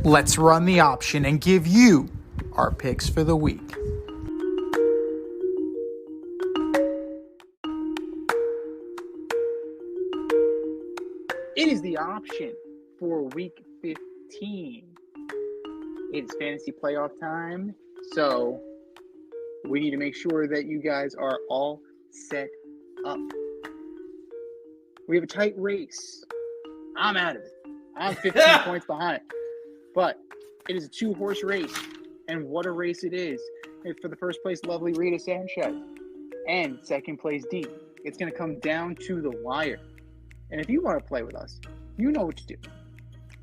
Let's run the option and give you our picks for the week. It is the option for week 15. It's fantasy playoff time, so we need to make sure that you guys are all set up. We have a tight race. I'm out of it. I'm 15 points behind. But it is a 2-horse race, and what a race it is. It's for the first place, lovely Rita Sanchez, and second place, Dee. It's going to come down to the wire. And if you want to play with us, you know what to do.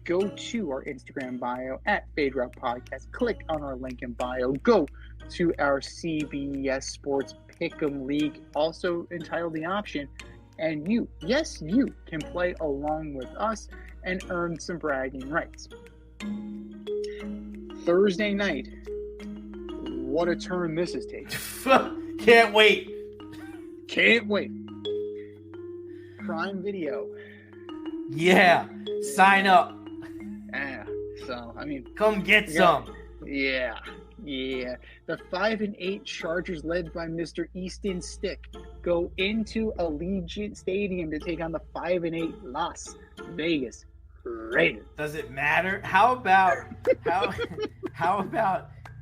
Go to our Instagram bio at Fade Route Podcast. Click on our link in bio. Go to our CBS Sports Pick'em League, also entitled The Option. And you, yes, you can play along with us and earn some bragging rights. Thursday night, what a turn this is taking. Can't wait. Can't wait. Prime Video. Yeah, sign up. So, I mean, come get some. Yeah. The 5-8 Chargers, led by Mr. Easton Stick, go into Allegiant Stadium to take on the 5-8 Las Vegas Raiders. Does it matter? How about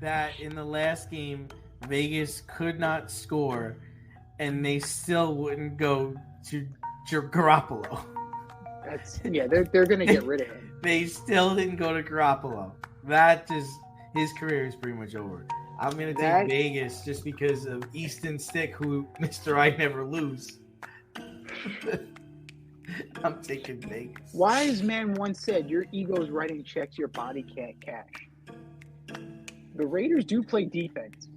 that in the last game, Vegas could not score, and they still wouldn't go to Garoppolo. They're gonna get rid of him. They still didn't go to Garoppolo. His career is pretty much over. I'm gonna take Vegas just because of Easton Stick, who Mr. I never lose. I'm taking Vegas. Wise man once said, "Your ego is writing checks your body can't cash." The Raiders do play defense.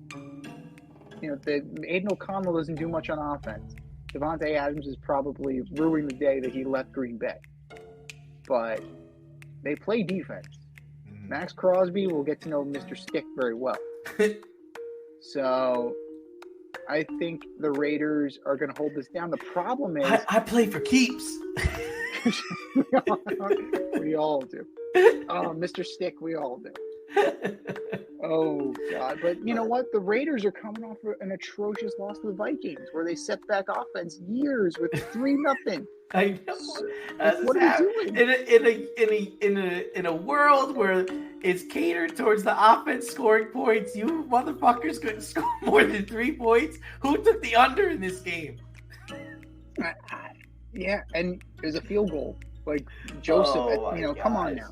Aiden O'Connell doesn't do much on offense. Devontae Adams is probably ruining the day that he left Green Bay. But they play defense. Max Crosby will get to know Mr. Stick very well. So I think the Raiders are going to hold this down. The problem is... I play for keeps. We all do. Mr. Stick, we all do. Oh, God. But you know what? The Raiders are coming off an atrocious loss to the Vikings, where they set back offense years with 3-0. I know. What are you doing? In a world where it's catered towards the offense scoring points, you motherfuckers couldn't score more than 3 points. Who took the under in this game? Yeah, and there's a field goal. Like Joseph, come on now.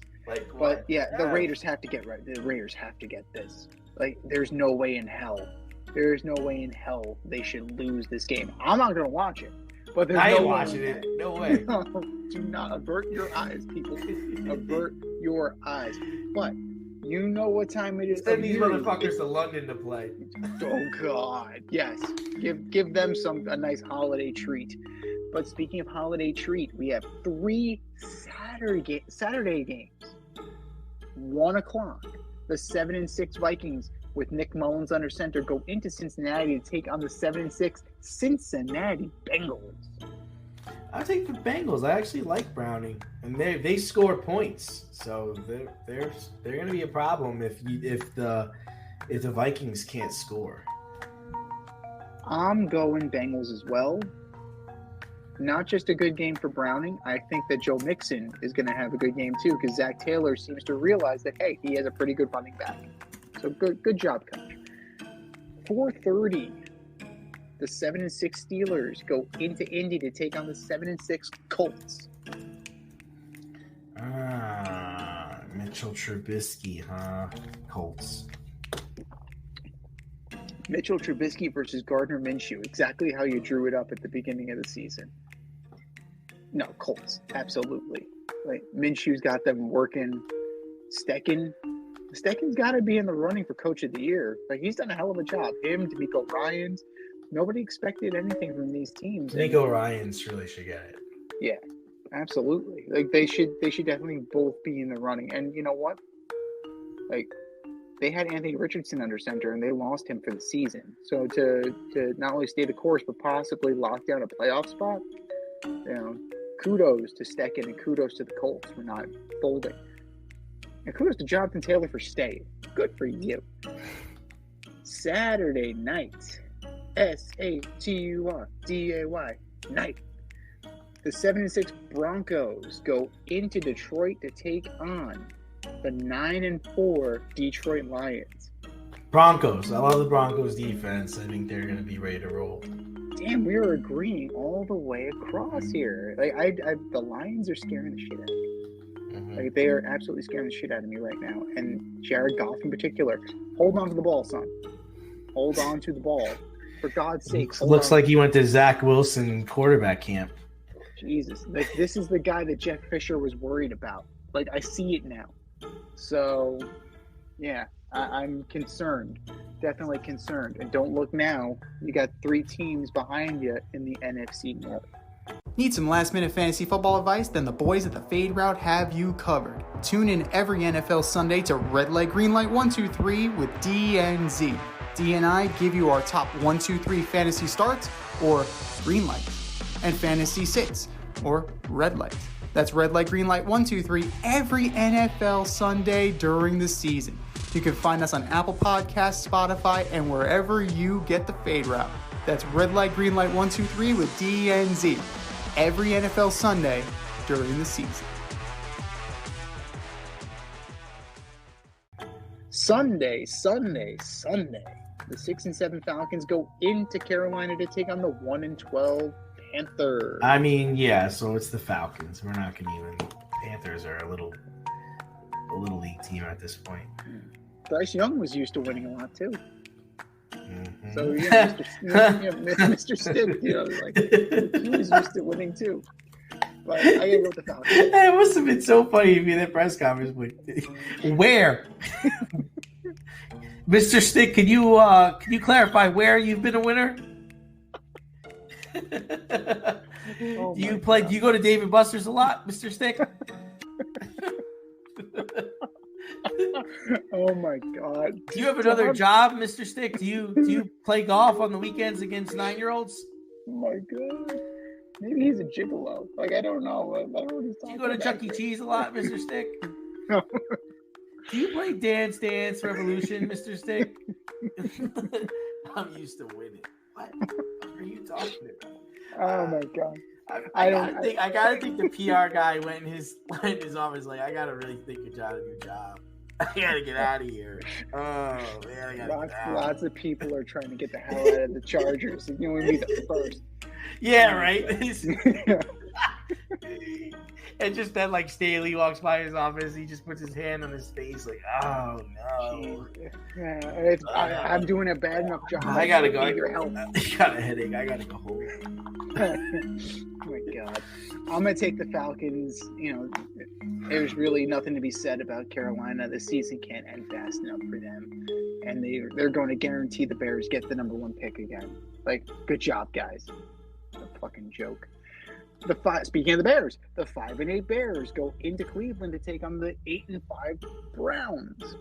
But the Raiders have to get right. The Raiders have to get this. Like, there's no way in hell. There's no way in hell they should lose this game. I'm not going to watch it. But there's I ain't watching it. No way. No, do not avert your eyes, people. Avert your eyes. But you know what time it is. Send these motherfuckers to London to play. Oh, God. Yes. Give them a nice holiday treat. But speaking of holiday treat, we have 3 Saturday games. 1 o'clock. The 7-6 Vikings with Nick Mullins under center go into Cincinnati to take on the 7-6 Cincinnati Bengals. I take the Bengals. I actually like Browning, and they score points, so they're going to be a problem if the Vikings can't score. I'm going Bengals as well. Not just a good game for Browning. I think that Joe Mixon is going to have a good game too, because Zach Taylor seems to realize that, hey, he has a pretty good running back. So good job, coach. 4:30, the 7-6 Steelers go into Indy to take on the 7-6 Colts. Mitchell Trubisky, huh? Colts. Mitchell Trubisky versus Gardner Minshew. Exactly how you drew it up at the beginning of the season. No, Colts. Absolutely. Like, Minshew's got them working. Stecken's got to be in the running for Coach of the Year. Like, he's done a hell of a job. Him, DeMeco Ryans. Nobody expected anything from these teams. DeMeco Ryans really should get it. Yeah, absolutely. Like, they should definitely both be in the running. And you know what? Like, they had Anthony Richardson under center, and they lost him for the season. So to not only stay the course, but possibly lock down a playoff spot, kudos to Stecken and kudos to the Colts for not folding. And kudos to Jonathan Taylor for staying. Good for you. Saturday night. SATURDAY night. The 7-6 Broncos go into Detroit to take on the 9-4 Detroit Lions. Broncos. I love the Broncos defense. I think they're going to be ready to roll. Damn, we are agreeing all the way across here. Like the Lions are scaring the shit out of me. Mm-hmm. Like they are absolutely scaring the shit out of me right now. And Jared Goff in particular, hold on to the ball, son. Hold on to the ball, for God's sake. Looks like he went to Zach Wilson quarterback camp. Jesus, like this is the guy that Jeff Fisher was worried about. Like I see it now. So, yeah, I'm concerned. Definitely concerned. And don't look now. You got 3 teams behind you in the NFC North. Need some last-minute fantasy football advice? Then the boys at the Fade Route have you covered. Tune in every NFL Sunday to Red Light, Green Light 1, 2, 3 with DNZ. D and I give you our top 1, 2, 3 fantasy starts, or green light, and fantasy sits, or red light. That's Red Light, Green Light 1, 2, 3 every NFL Sunday during the season. You can find us on Apple Podcasts, Spotify, and wherever you get the Fade Route. That's Red Light, Green Light 1, 2, 3 with DNZ every NFL Sunday during the season. Sunday. The 6-7 Falcons go into Carolina to take on the 1-12 Panthers. I mean, yeah, so it's the Falcons. We're not going to even. Panthers are a little league team at this point. Bryce Young was used to winning a lot too. Mm-hmm. So yeah, Mr. Stick, like he was used to winning too. But I gotta go with the Falcons. It must have been so funny to be in that press conference. Like, where, Mr. Stick? Can you clarify where you've been a winner? Oh Do you go to Dave & Buster's a lot, Mr. Stick? Oh my God! Do you have another job, Mr. Stick? Do you play golf on the weekends against 9-year-olds? Oh my God! Maybe he's a gigolo. Like I don't know. I don't know what he's Do talking you go to about. Chuck E. Cheese a lot, Mr. Stick? No. Do you play Dance Dance Revolution, Mr. Stick? I'm used to winning. What are you talking about? Oh my God! I gotta think the PR guy went in his office like, I gotta really think you're trying to do a job. I gotta get out of here. Oh man, I gotta get out. Lots of people are trying to get the hell out of the Chargers. And you would be the first. Yeah, right. And just then, like Staley walks by his office, he just puts his hand on his face, like, oh no. Yeah, I'm doing a bad enough job. I gotta go. I Your help. got a headache. I gotta go home. Oh my God. I'm going to take the Falcons. There's really nothing to be said about Carolina. The season can't end fast enough for them. And they're going to guarantee the Bears get the number 1 pick again. Like, good job, guys. A fucking joke. Speaking of the Bears, the 5-8 Bears go into Cleveland to take on the 8-5 Browns.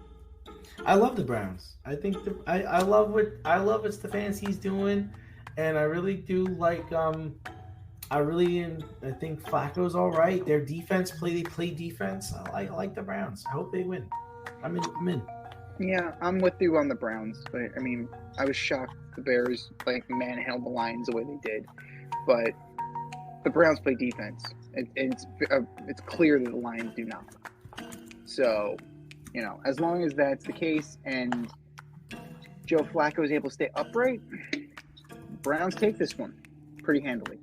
I love the Browns. I think I love what Stefanski's doing, and I really do like I think Flacco's all right. Their defense they play defense. I like the Browns. I hope they win. I'm in. Yeah, I'm with you on the Browns. But I mean, I was shocked the Bears manhandled the Lions the way they did. But the Browns play defense. It's clear that the Lions do not. So, as long as that's the case and Joe Flacco is able to stay upright, Browns take this one pretty handily.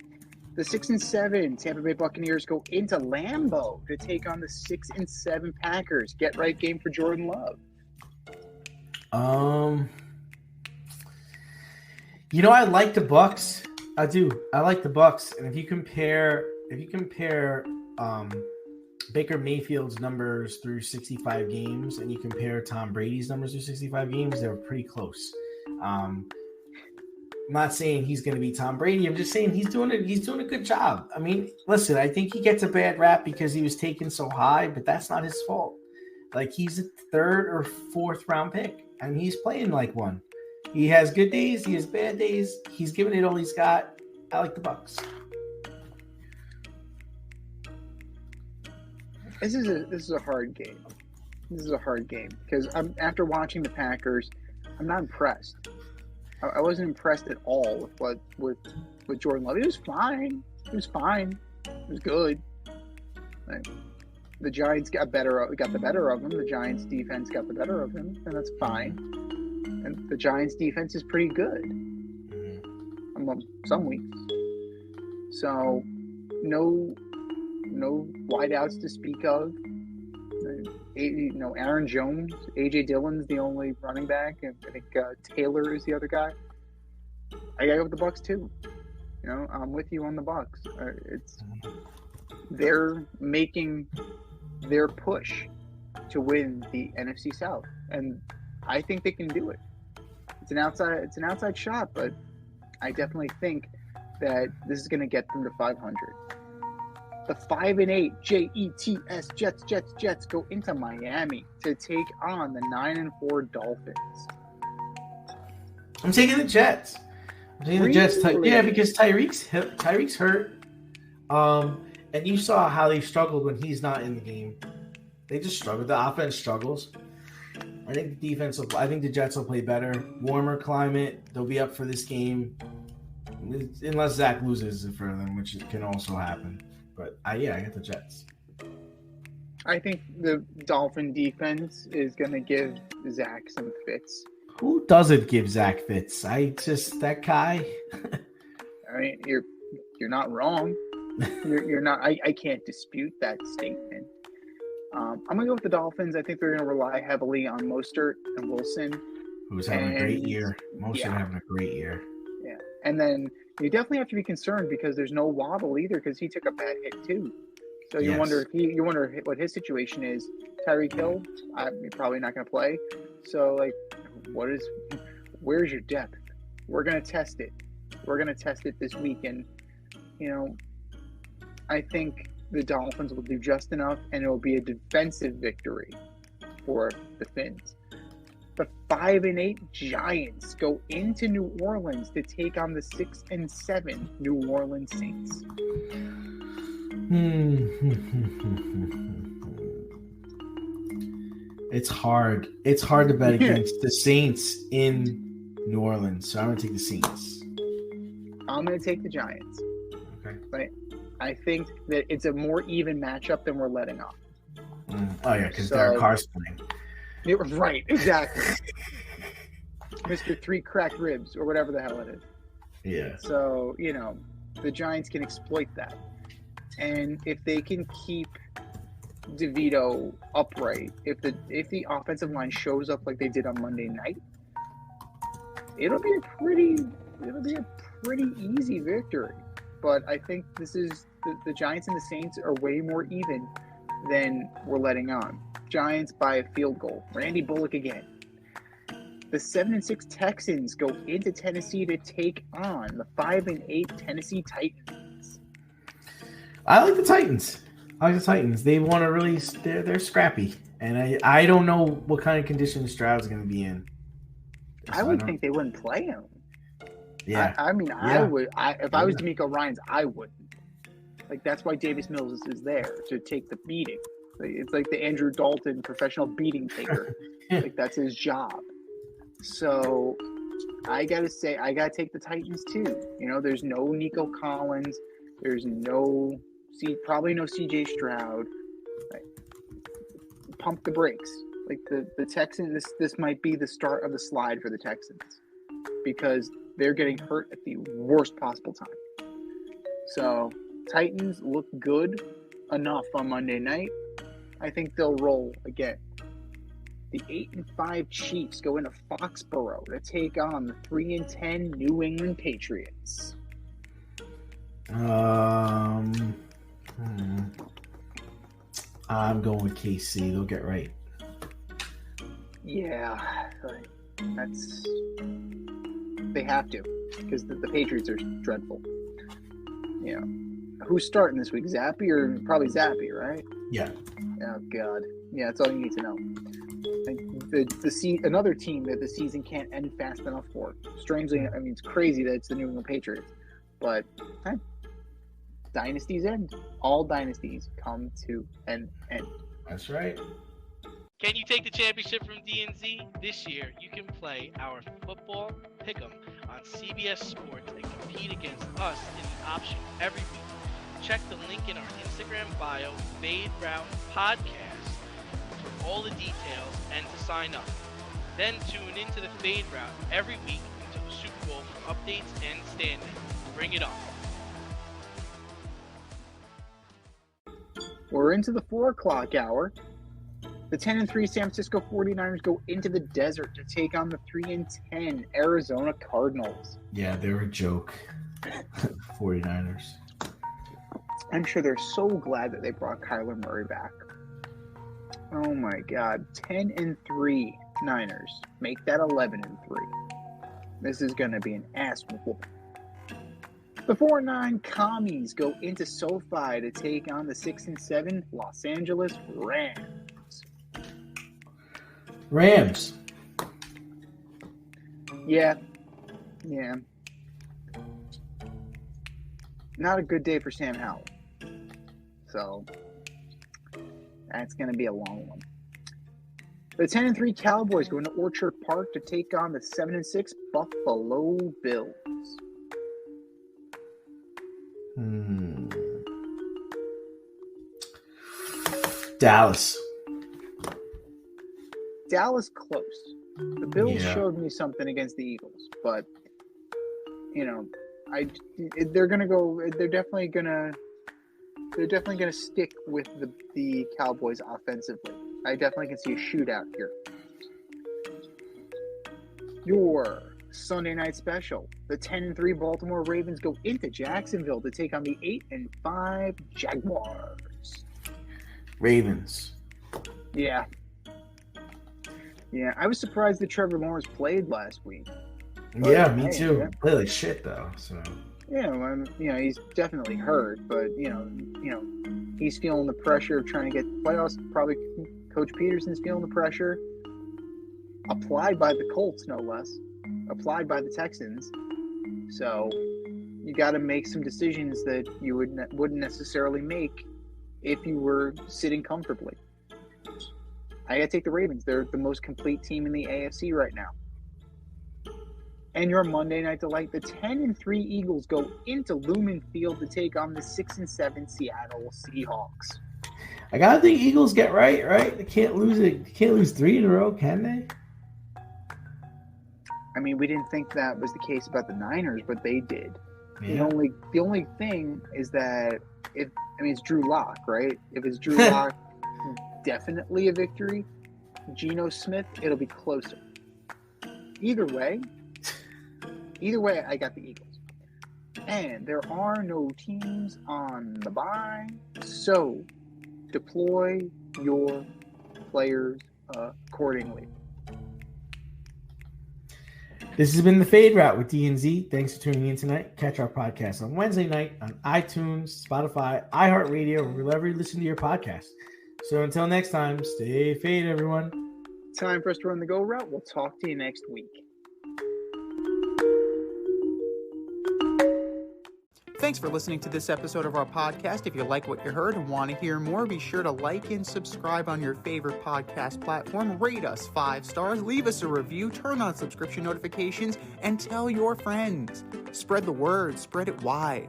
The 6-7 Tampa Bay Buccaneers go into Lambeau to take on the 6-7 Packers. Get right game for Jordan Love. I like the Bucs. I do. I like the Bucs. And if you compare Baker Mayfield's numbers through 65 games and you compare Tom Brady's numbers through 65 games, they're pretty close. I'm not saying he's going to be Tom Brady. I'm just saying he's doing a good job. I mean, listen, I think he gets a bad rap because he was taken so high, but that's not his fault. Like, he's a 3rd or 4th round pick, and he's playing like one. He has good days. He has bad days. He's giving it all he's got. I like the Bucs. This is a hard game This is a hard game because after watching the Packers, I'm not impressed. I wasn't impressed at all with Jordan Love. It was fine. It was fine. It was good. Like, the Giants got the better of him. The Giants defense got the better of him, and that's fine. And the Giants defense is pretty good. Some weeks. So no wideouts to speak of. Aaron Jones, AJ Dillon's the only running back, and I think Taylor is the other guy. I gotta go with the Bucs too. I'm with you on the Bucs. They're making their push to win the NFC South, and I think they can do it. It's an outside shot, but I definitely think that this is going to get them to 500. The 5-8 Jets go into Miami to take on the 9-4 Dolphins. I'm taking the Jets. The Jets. Yeah, because Tyreek's hurt. And you saw how they struggled when he's not in the game. They just struggled. The offense struggles. I think the Jets will play better. Warmer climate. They'll be up for this game. Unless Zach loses in front of them, which can also happen. But I got the Jets. I think the Dolphin defense is going to give Zach some fits. Who doesn't give Zach fits? That guy. I mean, you're not wrong. You're not. I can't dispute that statement. I'm gonna go with the Dolphins. I think they're gonna rely heavily on Mostert and Wilson, who's having a great year. Having a great year. Yeah, and then you definitely have to be concerned because there's no Waddle either because he took a bad hit too. So you wonder what his situation is. Tyreek Hill, you're probably not gonna play. So where's your depth? We're gonna test it. We're gonna test it this weekend. I think the Dolphins will do just enough, and it will be a defensive victory for the Fins. The 5-8 Giants go into New Orleans to take on the 6-7 New Orleans Saints. It's hard. It's hard to bet against the Saints in New Orleans, so I'm going to take the Saints. I'm going to take the Giants. Okay. But I think that it's a more even matchup than we're letting off. Oh, yeah, because Derek Carr's playing. Right, exactly. Mr. 3 cracked ribs or whatever the hell it is. Yeah. So, the Giants can exploit that. And if they can keep DeVito upright, if the offensive line shows up like they did on Monday night, it'll be a pretty easy victory. But I think this is the Giants and the Saints are way more even than we're letting on. Giants by a field goal. Randy Bullock again. The 7-6 Texans go into Tennessee to take on the 5-8 Tennessee Titans. I like the Titans. They want to really. They're scrappy, and I don't know what kind of condition Stroud's going to be in. I would think they wouldn't play him. Yeah, I would. If I was DeMeco Ryans, I wouldn't. Like that's why Davis Mills is there to take the beating. It's like the Andrew Dalton professional beating taker. Like that's his job. So I gotta take the Titans too. There's no Nico Collins. There's probably no CJ Stroud. Right. Pump the brakes. Like the Texans, this might be the start of the slide for the Texans because they're getting hurt at the worst possible time. So Titans look good enough on Monday night. I think they'll roll again. The 8-5 Chiefs go into Foxborough to take on the 3-10 New England Patriots. I'm going with KC. They'll get right. Yeah, they have to because the Patriots are dreadful. Who's starting this week? Zappy or probably Zappy, right? Yeah. Oh God. Yeah, that's all you need to know. Another team that the season can't end fast enough for. Strangely, it's crazy that it's the New England Patriots, but dynasties end. All dynasties come to an end. That's right. Can you take the championship from DNZ? This year, you can play our football pick'em on CBS Sports and compete against us in the option every week. Check the link in our Instagram bio, Fade Route Podcast, for all the details and to sign up. Then tune into the Fade Route every week until the Super Bowl for updates and standings. Bring it on. We're into the 4 o'clock hour. The 10-3 San Francisco 49ers go into the desert to take on the 3-10 Arizona Cardinals. Yeah, they're a joke. 49ers. I'm sure they're so glad that they brought Kyler Murray back. Oh my God. 10-3 Niners. Make that 11-3. This is going to be an ass whoop. The 4-9 Commies go into SoFi to take on the 6-7 Los Angeles Rams. Rams. Yeah. Not a good day for Sam Howell. So, that's going to be a long one. The 10-3 Cowboys go into Orchard Park to take on the 7-6 Buffalo Bills. Dallas close. The Bills showed me something against the Eagles, but they're definitely gonna stick with the Cowboys offensively. I definitely can see a shootout here. Your Sunday night special. The 10-3 Baltimore Ravens go into Jacksonville to take on the 8-5 Jaguars. Ravens. Yeah, I was surprised that Trevor Lawrence played last week. Yeah, me too. Yeah. Play like shit though. So. Yeah, he's definitely hurt, but he's feeling the pressure of trying to get the playoffs. Probably Coach Peterson's feeling the pressure, applied by the Colts, no less, applied by the Texans. So you got to make some decisions that you wouldn't necessarily make if you were sitting comfortably. I got to take the Ravens. They're the most complete team in the AFC right now. And your Monday night delight, the 10-3 Eagles go into Lumen Field to take on the 6-7 Seattle Seahawks. I gotta think Eagles get right? They can't lose it. They can't lose 3 in a row, can they? I mean, we didn't think that was the case about the Niners, but they did. Yeah. The only thing is that it's Drew Lock, right? If it's Drew Lock, definitely a victory. Geno Smith, it'll be closer. Either way, I got the Eagles. And there are no teams on the bye, so deploy your players accordingly. This has been the Fade Route with DNZ. Thanks for tuning in tonight. Catch our podcast on Wednesday night on iTunes, Spotify, iHeartRadio, or wherever you listen to your podcast. So until next time, stay fade, everyone. Time for us to run the go route. We'll talk to you next week. Thanks for listening to this episode of our podcast. If you like what you heard and want to hear more, be sure to like and subscribe on your favorite podcast platform. Rate us 5 stars, leave us a review, turn on subscription notifications, and tell your friends. Spread the word, spread it wide.